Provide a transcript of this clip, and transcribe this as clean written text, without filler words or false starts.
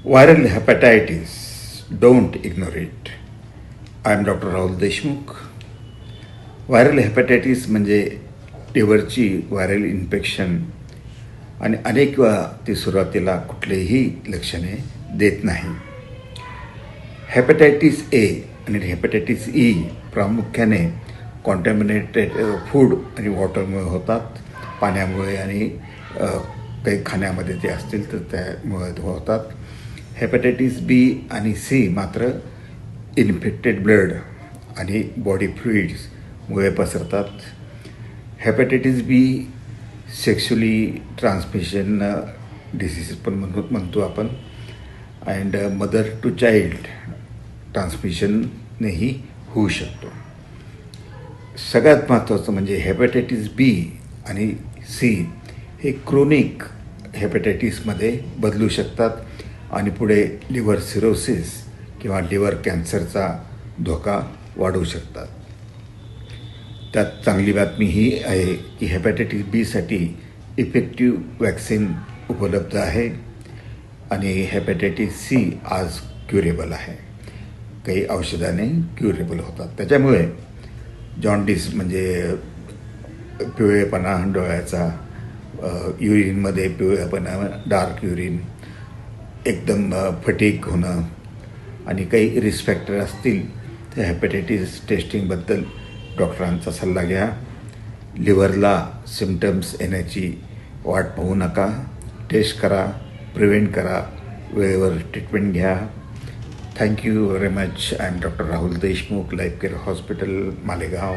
Viral hepatitis, don't ignore it. I am Dr. Rahul Deshmukh. Viral hepatitis म्हणजे लिव्हरची viral infection आणि अनेक वेळा ती सुरुवातीला कुठलेही लक्षणे देत नाही. हेपॅटायटिस ए आणि हेपॅटायटिस ई प्रामुख्याने कॉन्टॅमिनेटेड फूड आणि वॉटरमुळे होतात, पाण्यामुळे आणि काही खाण्यामध्ये ते असतील तर त्यामुळे होतात. हेपॅटायटिस बी आणि सी मात्र इन्फेक्टेड ब्लड आणि बॉडी फ्लुइड्समुळे पसरतात. हेपॅटायटिस बी सेक्शुअली ट्रान्समिशन डिसीज पण म्हणतो आपण, अँड मदर टू चाइल्ड ट्रान्समिशननेही होऊ शकतो. सगळ्यात महत्त्वाचं म्हणजे हेपॅटायटिस बी आणि सी हे क्रोनिक हेपॅटायटिसमध्ये बदलू शकतात आणि पुढे लिव्हर सिरोसिस किंवा लिव्हर कॅन्सरचा धोका वाढवू शकतात. त्यात चांगली बातमी ही आहे की हेपॅटायटिस बीसाठी इफेक्टिव्ह वॅक्सिन उपलब्ध आहे आणि हेपॅटायटिस सी आज क्युरेबल आहे. काही औषधाने क्युरेबल होतात. त्याच्यामुळे जॉन्डिस म्हणजे पिवळेपणा डोळ्याचा, युरिनमध्ये पिवळेपणा, डार्क युरिन, एकदम फटीक होणं आणि काही रिस्क फॅक्टर असतील तर हेपॅटायटिस टेस्टिंगबद्दल डॉक्टरांचा सल्ला घ्या. लिव्हरला सिम्पटम्स येण्याची वाट पाहू नका. टेस्ट करा, प्रिव्हेंट करा, वेळेवर ट्रीटमेंट घ्या. Thank you very much. I am doctor Rahul Deshmukh, life care hospital, Malegaon.